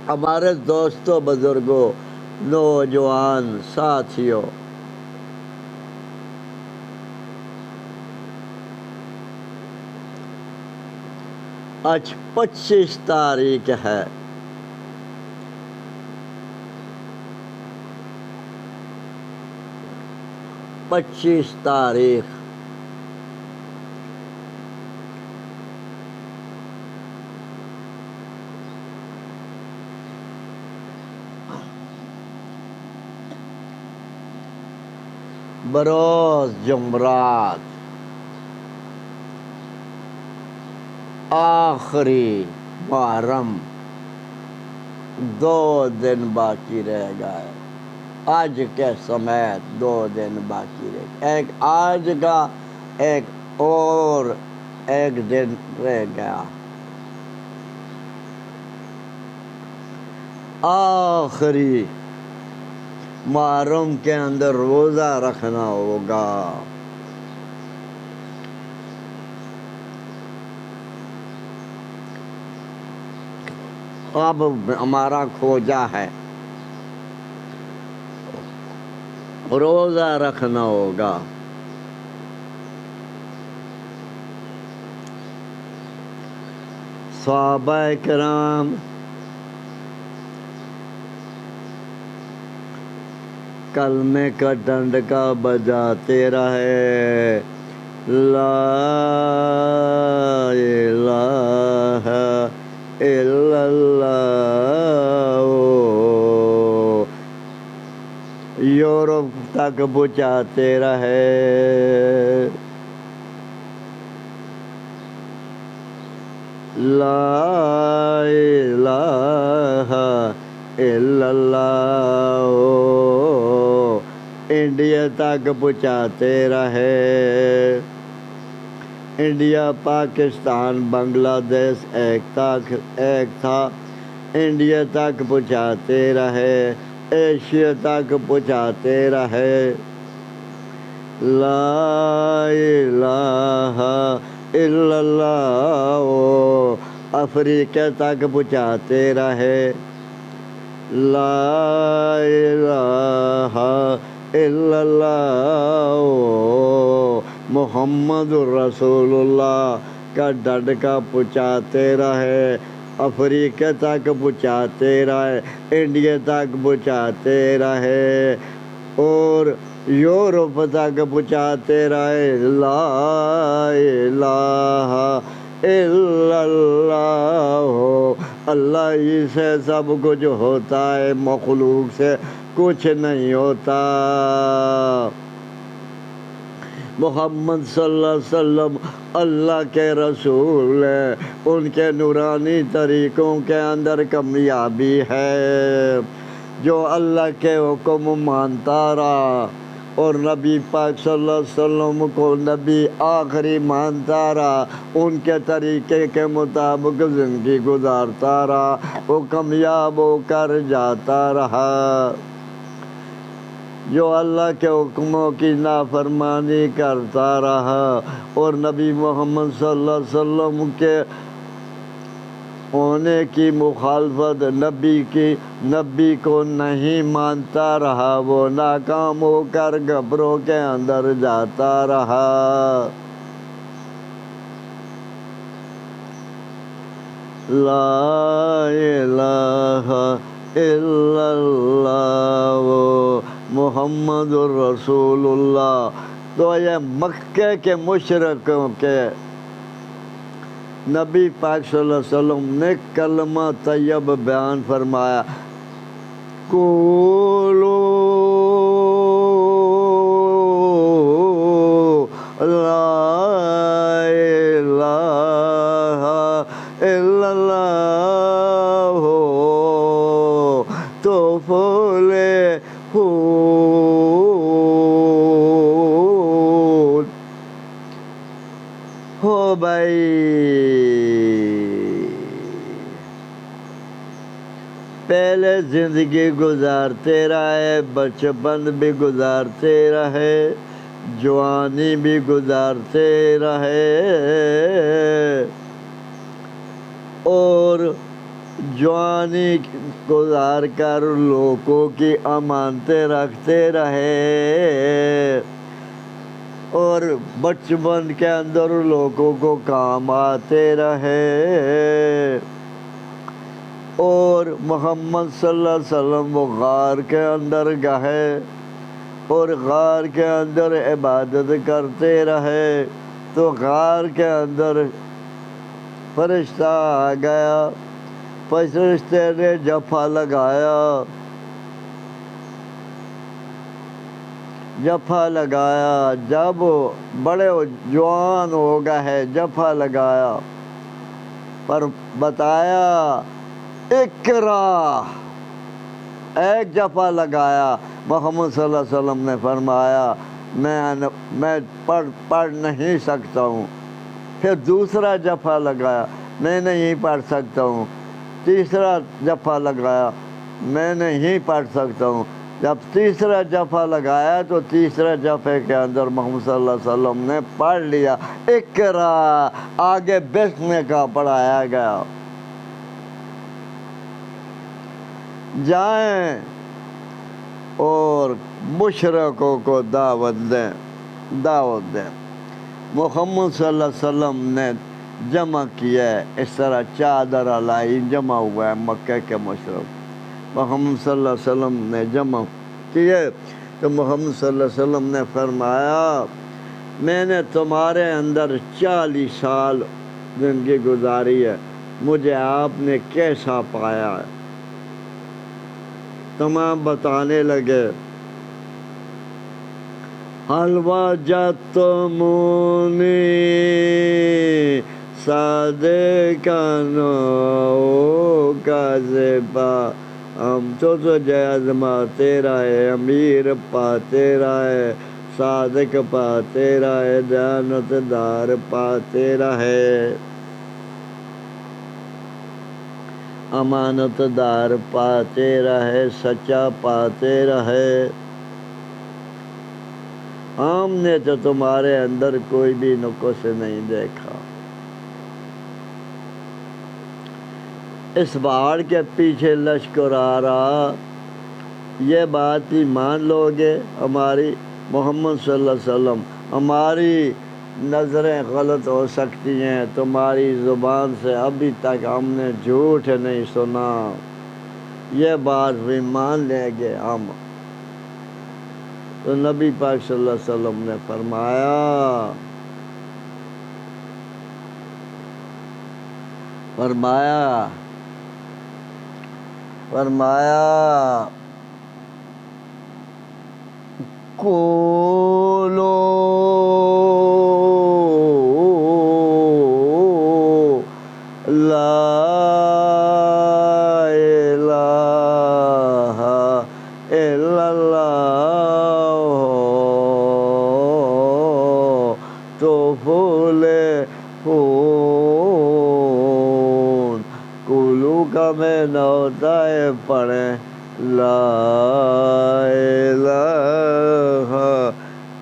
ہمارے دوستوں بزرگوں نوجوان ساتھیوں، آج 25 تاریخ ہے۔ 25 تاریخ بروز جمعرات، آخری محرم، 2 دن باقی رہ گئے۔ آج کے سمیت 2 دن باقی رہ گئے، ایک آج کا، ایک اور 1 دن رہ گیا۔ آخری محرم کے اندر روزہ رکھنا ہوگا۔ اب ہمارا کھوجا ہے، روزہ رکھنا ہوگا۔ صحابہ کرام کلمے کا ڈنڈکا بجاتے رہے، لا الہ الا اللہ، یورپ تک پہنچاتے رہے، لا الہ الا اللہ، انڈیا تک پہنچاتے رہے۔ انڈیا، پاکستان، بنگلہ دیش ایک تھا، انڈیا تک پہنچاتے رہے، ایشیا تک پہنچاتے رہے، لا الہ الا اللہ، افریقہ تک پہنچاتے رہے، لا الہ الا اللہ، محمد رسول اللہ کا ڈنڈکا پہنچاتے رہے، افریقہ تک پہنچاتے رہے، انڈیا تک پہنچاتے رہے، اور یورپ تک پہنچاتے رہے، لا الہ الا اللہ، اللہ ہی سے سب کچھ ہوتا ہے، مخلوق سے کچھ نہیں ہوتا۔ محمد صلی اللہ علیہ وسلم اللہ کے رسول ہیں، ان کے نورانی طریقوں کے اندر کامیابی ہے۔ جو اللہ کے حکم مانتا رہا اور نبی پاک صلی اللہ علیہ وسلم کو نبی آخری مانتا رہا، ان کے طریقے کے مطابق زندگی گزارتا رہا، وہ کامیاب ہو کر جاتا رہا۔ جو اللہ کے حکموں کی نافرمانی کرتا رہا اور نبی محمد صلی اللہ علیہ وسلم کے ہونے کی مخالفت، نبی کو نہیں مانتا رہا، وہ ناکام ہو کر قبروں کے اندر جاتا رہا۔ لا الہ الا اللہ محمد الرسول اللہ۔ تو یہ مکہ کے مشرکوں کے نبی پاک صلی اللہ علیہ وسلم نے کلمہ طیب بیان فرمایا، قولوا لا الہ الا اللہ تفلحون۔ ہو بھائی، پہلے زندگی گزارتے رہے، بچپن بھی گزارتے رہے، جوانی بھی گزارتے رہے، اور جوانی گزار کر لوگوں کی امانتیں رکھتے رہے اور بچپن کے اندر لوگوں کو کام آتے رہے، اور محمد صلی اللہ علیہ وسلم وہ غار کے اندر گئے اور غار کے اندر عبادت کرتے رہے، تو غار کے اندر فرشتہ آ گیا، فرشتے نے جفا لگایا، جب بڑے جوان ہو گئے جفا لگایا، پر بتایا اقرا، ایک جفا لگایا، محمد صلی اللہ علیہ وسلم نے فرمایا میں پڑھ نہیں سکتا ہوں، پھر دوسرا جفا لگایا، میں نہیں پڑھ سکتا ہوں، تیسرا جفا لگایا، میں نہیں پڑھ سکتا ہوں، جب تیسرا جفا لگایا تو تیسرے جفے کے اندر محمد صلی اللہ علیہ وسلم نے پڑھ لیا اقرا، آگے بیٹھنے کا پڑھایا گیا۔ جائیں اور مشرکوں کو دعوت دیں۔ محمد صلی اللہ علیہ وسلم نے جمع کیا ہے، اس طرح چادر لائی، جمع ہوا ہے مکہ کے مشرک، محمد صلی اللہ علیہ وسلم نے جمع کیے تو محمد صلی اللہ علیہ وسلم نے فرمایا میں نے تمہارے اندر 40 سال زندگی گزاری ہے، مجھے آپ نے کیسا پایا ہے؟ تمام بتانے لگے حل وجدتمونی صادقاً او کاذبا، ہم تو تجھے آزماتے رہے، امیر پاتے رہے، صادق پاتے رہے، دیانت دار پاتے رہے، امانت دار پاتے رہے، سچا پاتے رہے، ہم نے تو تمہارے اندر کوئی بھی نقص نہیں دیکھا۔ اس پہاڑ کے پیچھے لشکر آ رہا، یہ بات ہی مان لو گے ہماری محمد صلی اللہ علیہ وسلم، ہماری نظریں غلط ہو سکتی ہیں، تمہاری زبان سے ابھی تک ہم نے جھوٹ نہیں سنا، یہ بات بھی مان لیں گے ہم۔ تو نبی پاک صلی اللہ علیہ وسلم نے فرمایا قولوا لا الہ الا اللہ تفلحون، قولوا کا معنی ہوتا ہے پڑھیں لا الہ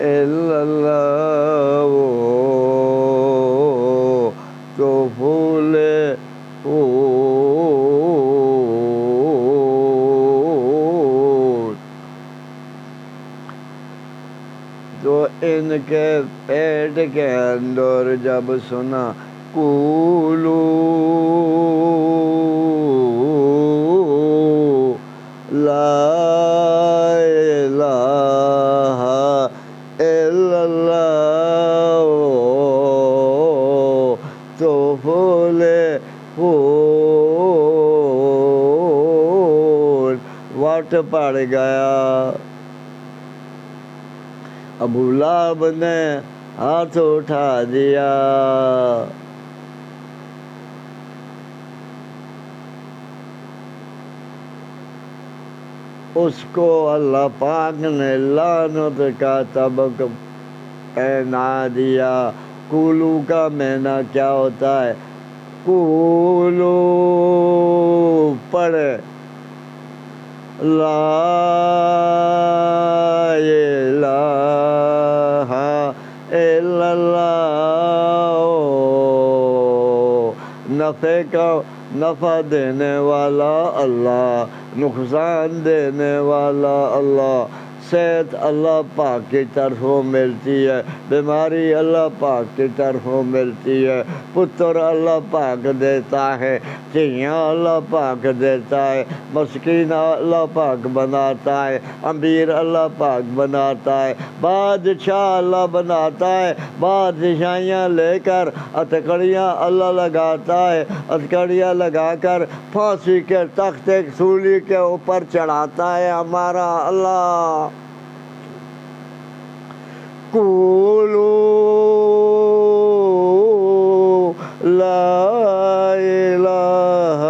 الا اللہ تفلحون۔ تو ان کے پیٹ کے اندر جب سنا قولوا لا الہ الا اللہ تفلحون، وٹ پڑ گیا۔ ابو لہب نے ہاتھ اٹھا دیا، اس کو اللہ پاک نے لعنت کا طبق پہنا دیا۔ قولو کا معنی کیا ہوتا ہے؟ قولو پڑھے لا الہ الا اللہ، نفع دینے والا اللہ، نقصان دینے والا اللہ، صحت اللہ پاک کی طرفوں ملتی ہے، بیماری اللہ پاک کی طرفوں ملتی ہے، پتر اللہ پاک دیتا ہے، تیاں اللہ پاک دیتا ہے، مسکین اللہ پاک بناتا ہے، امیر اللہ پاک بناتا ہے، بادشاہ اللہ بناتا ہے، بادشاہیاں لے کر ہتھکڑیاں اللہ لگاتا ہے، ہتھکڑیاں لگا کر پھانسی کے تخت سولی کے اوپر چڑھاتا ہے ہمارا اللہ۔ قولوا لا الہ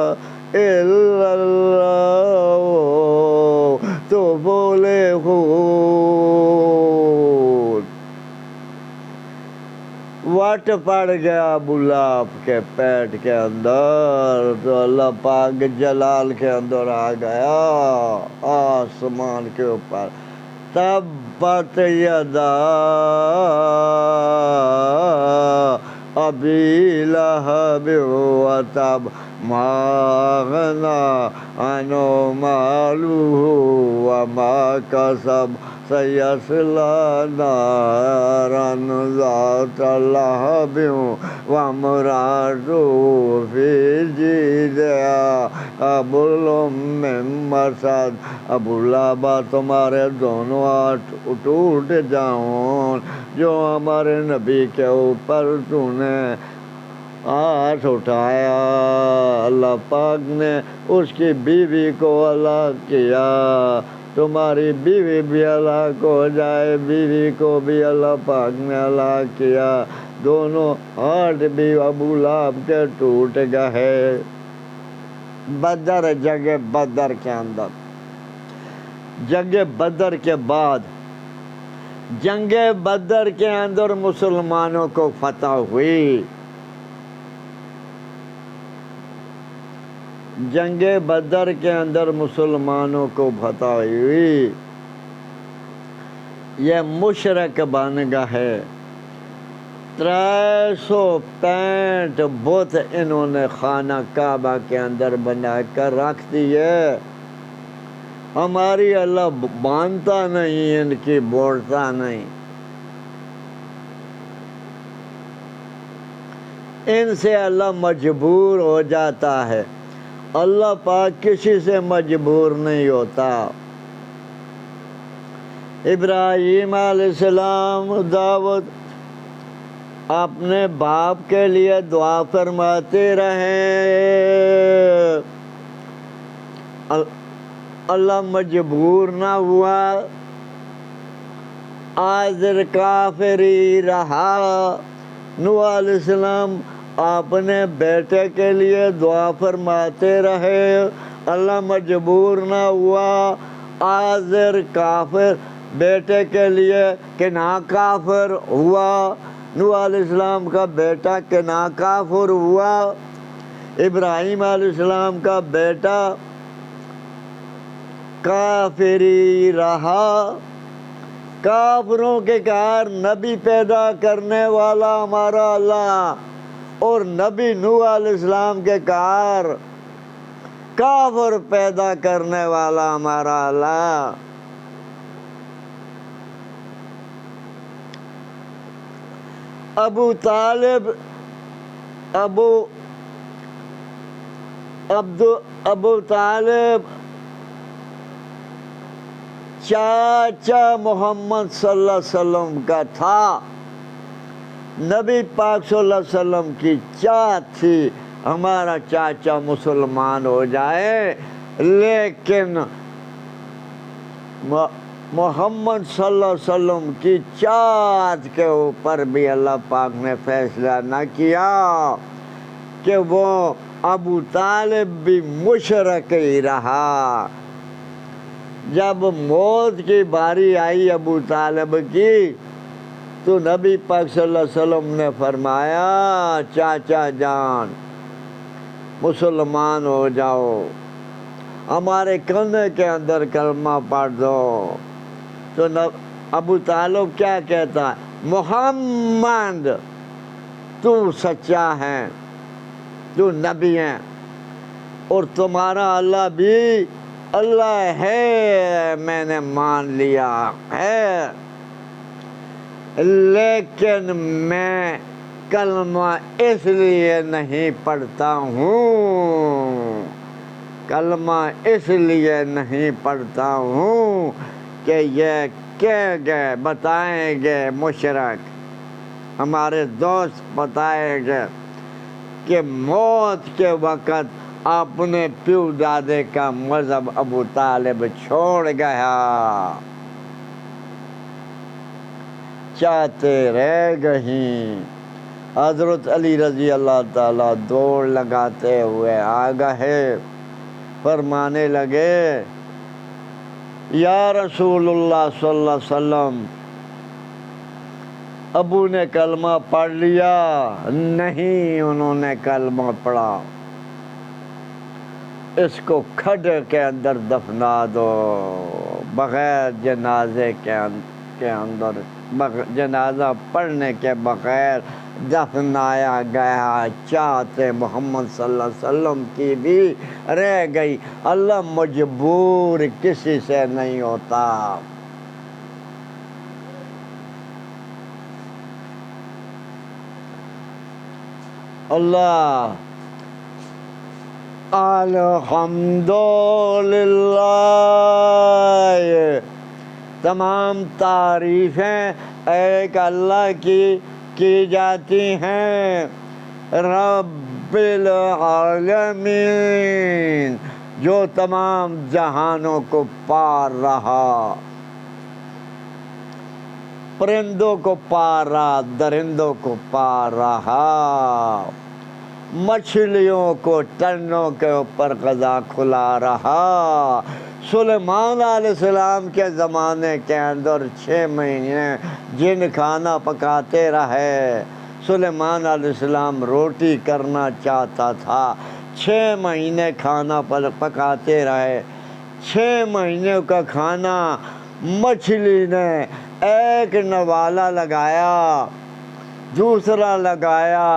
الا اللہ تفلحون۔ وٹ پڑ گیا ابو لہب کے پیٹ کے اندر تو اللہ پاک جلال کے اندر آ گیا آسمان کے اوپر، تبت یدا ابی لہب وتب ما اغنی عنہ مالہ وما کسب سیصلی نارا ذات لہب وامرأتہ فی جیدہا حبل من مسد۔ ابو لہب تمہارے دونوں ہاتھ ٹوٹ جاؤں جو ہمارے نبی کے اوپر تو نے ہاتھ اٹھایا۔ اللہ پاک نے اس کی بیوی کو ہلاک کیا، تمہاری بیوی بھی ہلاک ہو جائے، بیوی کو بھی اللہ پاک نے ہلاک کیا، دونوں ہاتھ بھی ابو لہب کے ٹوٹ گئے۔ بدر، جنگ بدر کے اندر، جنگ بدر کے بعد، جنگ بدر کے اندر مسلمانوں کو فتح ہوئی۔ جنگ بدر کے اندر مسلمانوں کو فتح ہوئی۔ یہ مشرک بن گئے، 365 بت انہوں نے خانہ کعبہ کے اندر بنا کر رکھ دیے۔ ہماری اللہ مانتا نہیں، ان کی بولتا نہیں، ان سے اللہ مجبور ہو جاتا ہے، اللہ پاک کسی سے مجبور نہیں ہوتا۔ ابراہیم علیہ السلام دعوت اپنے باپ کے لیے دعا فرماتے رہے، اللہ مجبور نہ ہوا، آزر کافری رہا۔ نوح علیہ السلام اپنے بیٹے کے لیے دعا فرماتے رہے، اللہ مجبور نہ ہوا، آزر کافر بیٹے کے لیے کنعان کافر ہوا، نوح علیہ السلام کا بیٹا کنعان کافر ہوا، ابراہیم علیہ السلام کا بیٹا کافری رہا۔ کافروں کے کار نبی پیدا کرنے والا ہمارا اللہ، اور نبی نوح علیہ السلام کے کار کافر پیدا کرنے والا ہمارا اللہ۔ ابو طالب ابو طالب چاچا محمد صلی اللہ علیہ وسلم کا تھا، نبی پاک صلی اللہ علیہ وسلم کی چاہت تھی ہمارا چاچا مسلمان ہو جائے، لیکن محمد صلی اللہ علیہ وسلم کی چاہت کے اوپر بھی اللہ پاک نے فیصلہ نہ کیا کہ وہ ابو طالب بھی مشرک ہی رہا۔ جب موت کی باری آئی ابو طالب کی تو نبی پاک صلی اللہ علیہ وسلم نے فرمایا چاچا جان مسلمان ہو جاؤ، ہمارے کندھے کے اندر کلمہ پڑھ دو۔ تو ابو طالب کیا کہتا ہے؟ محمد تو سچا ہے، تو نبی ہے، اور تمہارا اللہ بھی اللہ ہے، میں نے مان لیا ہے، لیکن میں کلمہ اس لیے نہیں پڑھتا ہوں، کلمہ اس لیے نہیں پڑھتا ہوں کہ یہ کہیں گے، بتائیں گے مشرک، ہمارے دوست بتائیں گے کہ موت کے وقت اپنے پیو دادے کا مذہب ابو طالب چھوڑ گیا، چاہتے رہ گئیں۔ حضرت علی رضی اللہ تعالیٰ دوڑ لگاتے ہوئے آ گئے، فرمانے لگے یا رسول اللہ صلی اللہ علیہ وسلم، ابو نے کلمہ پڑھ لیا؟ نہیں، انہوں نے کلمہ پڑھا، اس کو کھڈے کے اندر دفنا دو، بغیر جنازے کے اندر، جنازہ پڑھنے کے بغیر دفنایا گیا۔ چاہتے محمد صلی اللہ علیہ وسلم کی بھی رہ گئی۔ اللہ مجبور کسی سے نہیں ہوتا۔ اللہ الحمدللہ، تمام تعریفیں ایک اللہ کی جاتی ہیں، رب العالمین، جو تمام جہانوں کو پار رہا، پرندوں کو پار رہا، درندوں کو پار رہا، مچھلیوں کو ٹنوں کے اوپر غذا کھلا رہا۔ سلیمان علیہ السلام کے زمانے کے اندر 6 مہینے جن کھانا پکاتے رہے۔ سلیمان علیہ السلام روٹی کرنا چاہتا تھا، 6 مہینے کھانا پکاتے رہے۔ 6 مہینے کا کھانا مچھلی نے ایک نوالا لگایا، دوسرا لگایا،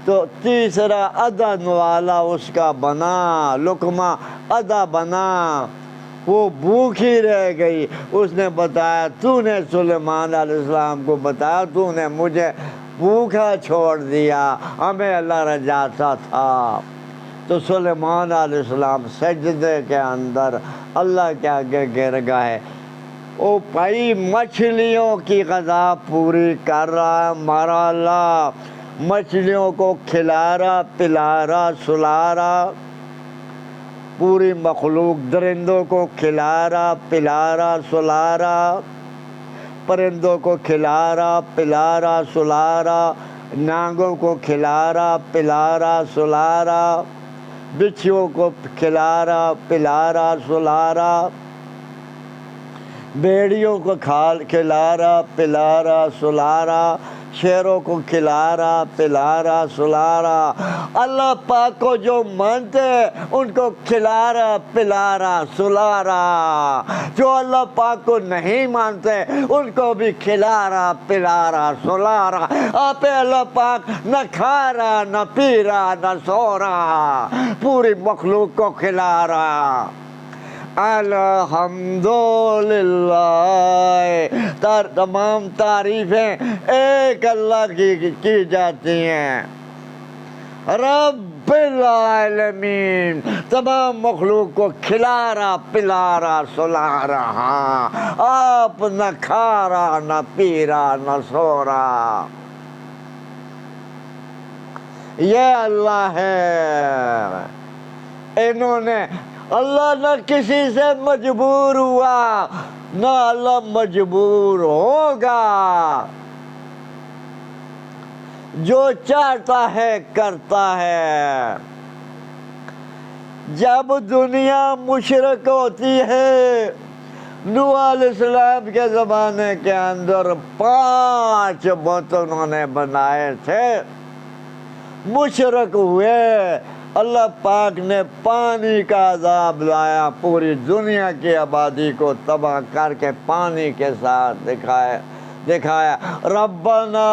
تو تیسرا آدھا نوالا اس کا بنا، لقمہ آدھا بنا، وہ بھوکی رہ گئی۔ اس نے بتایا، تو نے سلیمان علیہ السلام کو بتایا، تو نے مجھے بھوکا چھوڑ دیا، ہمیں اللہ رجاتا تھا۔ تو سلیمان علیہ السلام سجدے کے اندر اللہ کے آگے گر گئے۔ او بھائی، مچھلیوں کی غذا پوری کر رہا ہمارا اللہ، مچھلیوں کو کھلا رہا، پلا رہا، سلا رہا، پوری مخلوق، درندوں کو کھلا رہا، پلا رہا، سلا رہا، پرندوں کو کھلا رہا، پلا رہا، سلا رہا، نانگوں کو کھلا رہا، پلا رہا، سلا رہا، بچھیوں کو کھلا رہا، پلا رہا، سلا رہا، بھیڑیوں کو کھلا رہا، پلا رہا، سلا رہا، شیروں کو کھلا رہا، پلا رہا، سلا رہا۔ اللہ پاک کو جو مانتے ان کو کھلا رہا، پلا رہا، سلا رہا۔ جو اللہ پاک کو نہیں مانتے ان کو بھی کھلا رہا، پلا رہا، سلا رہا۔ آپ اللہ پاک نہ کھا رہا، نہ پی رہا، نہ سو رہا، پوری مخلوق کو کھلا رہا۔ الحمدللہ، تمام تعریفیں ایک اللہ کی جاتی ہیں، رب العالمین، تمام مخلوق کو کھلا رہا، پلا رہا، سلا رہا، آپ نہ کھا رہا، نہ پی رہا، نہ سو رہا۔ یہ اللہ ہے۔ انہوں نے، اللہ نہ کسی سے مجبور ہوا، نہ اللہ مجبور ہوگا، جو چاہتا ہے کرتا ہے۔ جب دنیا مشرک ہوتی ہے، نوح علیہ السلام کے زمانے کے اندر 5 بت انہوں نے بنائے تھے، مشرک ہوئے، اللہ پاک نے پانی کا عذاب لایا، پوری دنیا کی آبادی کو تباہ کر کے پانی کے ساتھ دکھائے۔ دکھایا، ربنا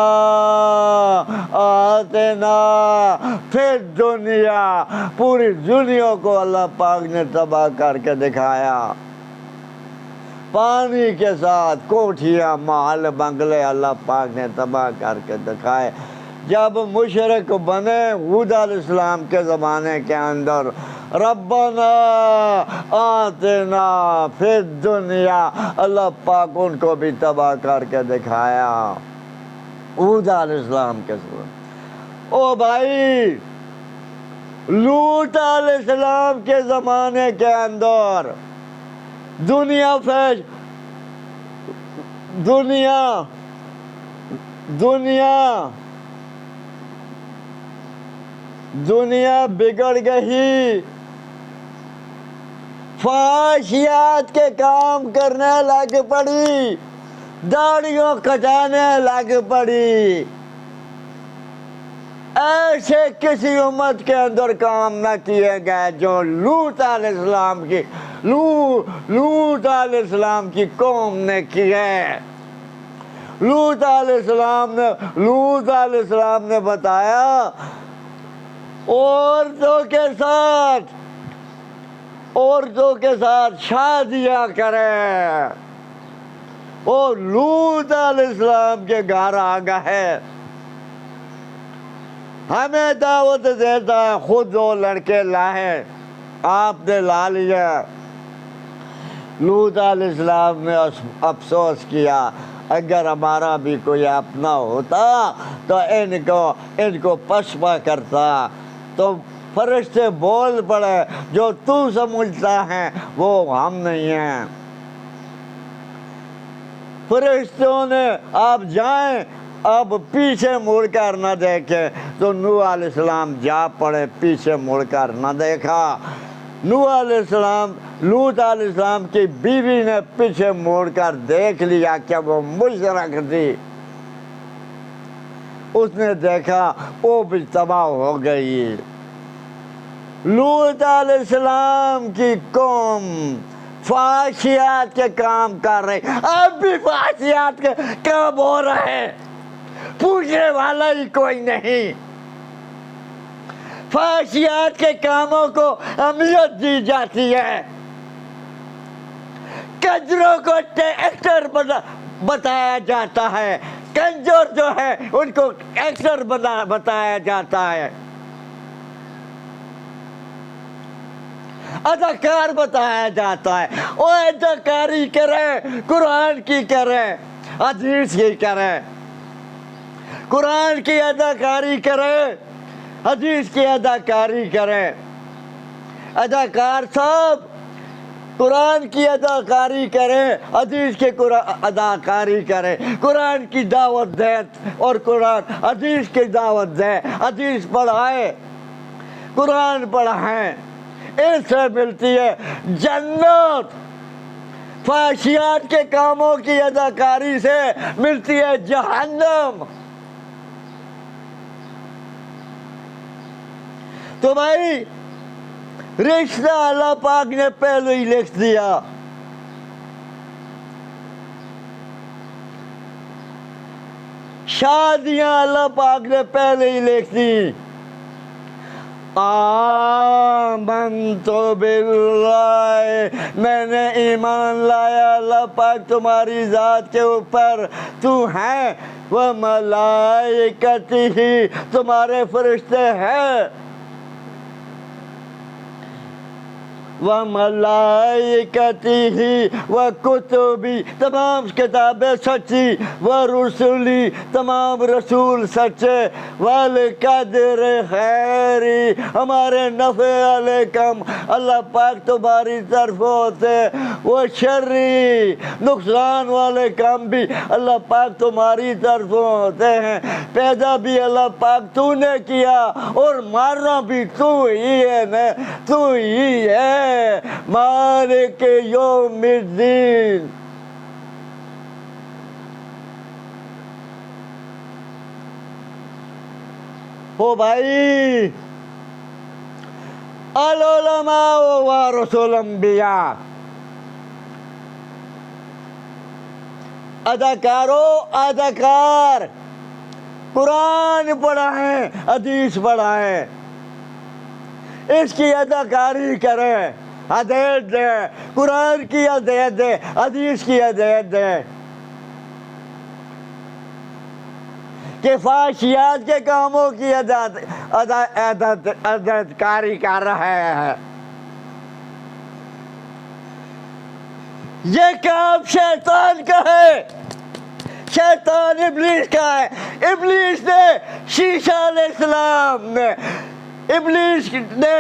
آتنا فی الدنیا، پوری دنیا کو اللہ پاک نے تباہ کر کے دکھایا، پانی کے ساتھ کوٹھیاں محل بنگلے اللہ پاک نے تباہ کر کے دکھائے۔ جب مشرک بنے ہود علیہ السلام کے زمانے کے اندر، ربنا آتنا فی الدنیا، اللہ پاک ان کو بھی تباہ کر کے دکھایا ہود علیہ السلام کے ساتھ۔ او بھائی، لوط علیہ السلام کے زمانے کے اندر دنیا بگڑ گئی، فحاشیات کے کام کرنے لگ پڑی، داڑھیوں کٹانے لگ پڑی، ایسے کسی امت کے اندر کام نہ کیے گئے جو لوط علیہ السلام کی قوم نے کیے۔ لوط علیہ السلام نے بتایا عورتوں کے ساتھ شادیاں کریں، اور لوط علیہ السلام کے گھر آ گئے، ہمیں دعوت دیتا ہے، خود دو لڑکے لائے، آپ نے لا لیا۔ لوط علیہ السلام نے افسوس کیا، اگر ہمارا بھی کوئی اپنا ہوتا تو ان کو پسپا کرتا۔ تو فرشتے بول پڑے، جو تو سمجھتا ہے وہ ہم نہیں ہیں۔ فرشتوں نے آپ جائیں، اب پیچھے مڑ کر نہ دیکھیں، تو نوح علیہ السلام جا پڑے، پیچھے مڑ کر نہ دیکھا۔ لوط علیہ السلام کی بیوی نے پیچھے مڑ کر دیکھ لیا کہ وہ مشرک تھی، اس نے دیکھا وہ بھی تباہ ہو گئی۔ لوط علیہ السلام کی قوم فحاشیات کے کام کر رہی، اب بھی فحاشیات کے کام ہو رہے، پوچھنے والا ہی کوئی نہیں۔ فحاشیات کے کاموں کو اہمیت دی جاتی ہے، کنجروں کو ایکٹر بتایا جاتا ہے، کنجر جو ہے ان کو ایکٹر بتایا جاتا ہے، اداکار بتایا جاتا ہے۔ وہ اداکاری کرے، قرآن کی کرے، حدیث کی کرے، قرآن کی اداکاری کرے، حدیث کی اداکاری کرے۔ اداکار صاحب قرآن کی اداکاری کرے، حدیث کی اداکاری کرے، قرآن کی دعوت دے اور حدیث کی دعوت دے، حدیث پڑھائے، قرآن پڑھائیں، اس سے ملتی ہے جنت۔ فحاشیات کے کاموں کی اداکاری سے ملتی ہے جہنم۔ تو بھائی، رشتہ اللہ پاک نے پہلے ہی لکھ دیا، شادیاں اللہ پاک نے پہلے ہی لکھ دی۔ آمنت باللہ، میں نے ایمان لایا اللہ پاک تمہاری ذات کے اوپر، تو ہے، وملائکتہ، تمہارے فرشتے ہیں، وملائکتہ وکتبی، تمام کتابیں سچی، ورسلی، تمام رسول سچے، والقدر خیری، ہمارے نفع علیکم، اللہ پاک تمہاری طرف ہوتے، وہ شری، نقصان والے کام بھی اللہ پاک تمہاری طرف ہوتے ہیں۔ پیدا بھی اللہ پاک تو نے کیا، اور مارنا بھی تو ہی ہے، تو ہی ہے، مالک یوم الدین۔ او بھائی، العلماء ورثۃ الانبیاء، اداکاروں اداکار قرآن پڑھائیں حدیث پڑھائیں، اس کی اداکاری کریں، ہدایت دیں، قرآن کی ہدایت دیں، حدیث کی ہدایت دیں کہ فحاشیات کے کاموں کی ہدایت کاری کر رہے ہیں۔ یہ کام شیطان کا ہے، شیطان ابلیس کا ہے۔ ابلیس نے عیسیٰ علیہ السلام نے ابلیس نے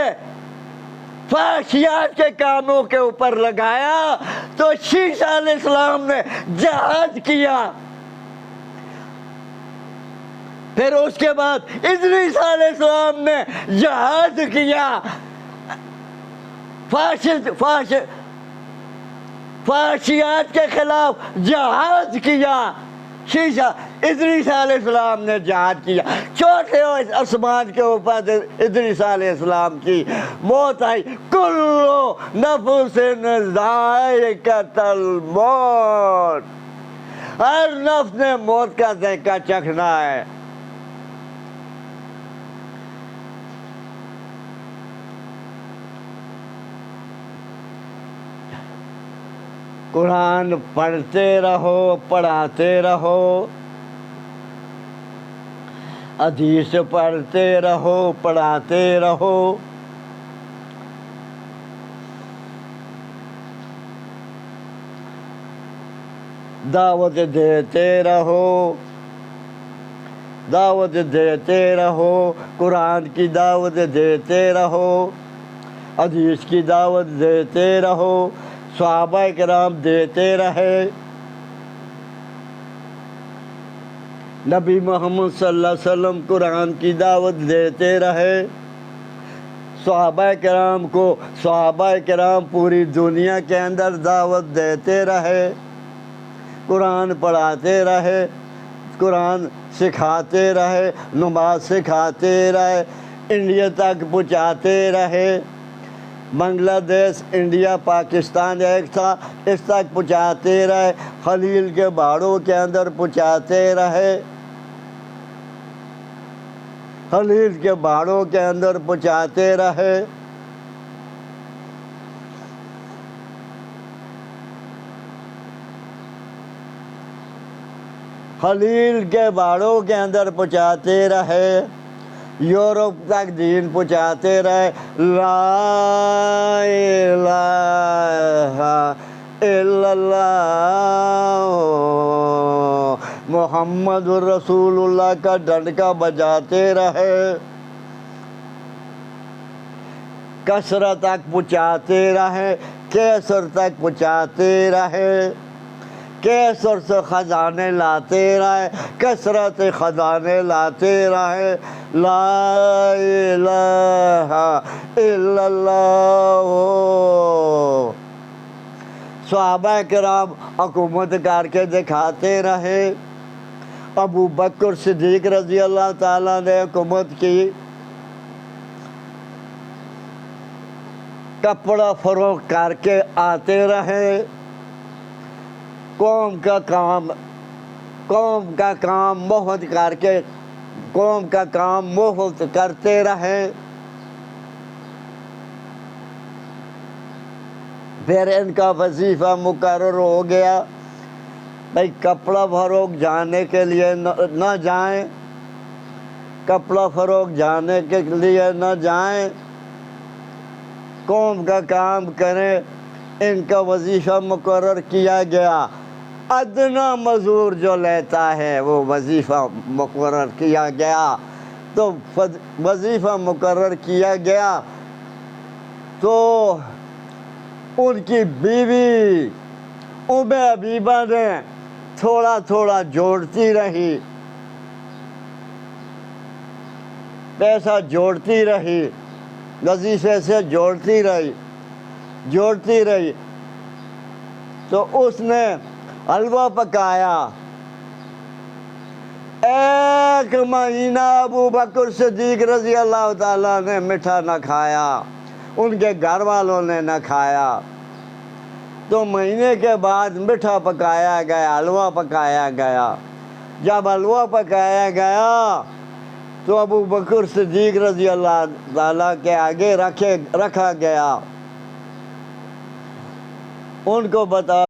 فحاشیات کے کاموں کے اوپر لگایا تو عیسیٰ علیہ السلام نے جہاد کیا، پھر اس کے بعد ادریس علیہ السلام نے جہاد کیا، فحاشیات کے خلاف جہاد کیا۔ ادریس علیہ السلام نے جہاد کیا، چھوٹے آسمان کے اوپر ادریس علیہ السلام کی موت آئی۔ کلو نفس ذائقۃ الموت، ہر نفس نے موت کا ذائقہ چکھنا ہے۔ قرآن پڑھتے رہو، پڑھاتے رہو، حدیث پڑھتے رہو، پڑھاتے رہو، دعوت دیتے رہو، دعوت دیتے رہو، قرآن کی دعوت دیتے رہو، حدیث کی دعوت دیتے رہو، صحابہ کرام دیتے رہے، نبی محمد صلی اللہ علیہ وسلم قرآن کی دعوت دیتے رہے، صحابہ کرام پوری دنیا کے اندر دعوت دیتے رہے، قرآن پڑھاتے رہے، قرآن سکھاتے رہے، نماز سکھاتے رہے، انڈیا تک پہنچاتے رہے، بنگلہ دیش انڈیا پاکستان ایک تھا، اس تک پہنچاتے رہے، خلیل کے باڑوں کے اندر پہنچاتے رہے، خلیل کے باڑوں کے اندر پہنچاتے رہے، خلیل کے باڑوں کے اندر پہنچاتے رہے، یورپ تک دین پہنچاتے رہے۔ لا الہ الا اللہ محمد رسول اللہ کا ڈنڈکا بجاتے رہے، کسرا تک پہنچاتے رہے، کیسر تک پہنچاتے رہے، کیسر سے خزانے لاتے رہے، کثرت خزانے لاتے رہے۔ لا الہ الا اللہ۔ صحابہ کرام حکومت کر کے دکھاتے رہے، ابو بکر صدیق رضی اللہ تعالیٰ نے حکومت کی، کپڑا فروخت کر کے آتے رہے، قوم کا کام مفت کر کے قوم کا کام مفت کرتے رہے۔ پھر ان کا وظیفہ مقرر ہو گیا، بھائی کپڑا فروخت جانے کے لیے نہ جائیں، کپڑا فروخت جانے کے لیے نہ جائیں، قوم کا کام کریں۔ ان کا وظیفہ مقرر کیا گیا، ادنا مزدور جو لیتا ہے وہ وظیفہ مقرر کیا گیا۔ تو وظیفہ مقرر کیا گیا تو ان کی بیوی ام حبیبہ نے تھوڑا تھوڑا جوڑتی رہی، پیسہ جوڑتی رہی، وظیفے سے جوڑتی رہی تو اس نے حلوہ پکایا۔ ایک مہینہ ابو بکر صدیق رضی اللہ تعالیٰ نے میٹھا نہ کھایا، ان کے گھر والوں نے نہ کھایا۔ تو مہینے کے بعد میٹھا پکایا گیا، حلوہ پکایا گیا۔ جب حلوہ پکایا گیا تو ابو بکر صدیق رضی اللہ تعالیٰ کے آگے رکھا گیا، ان کو بتا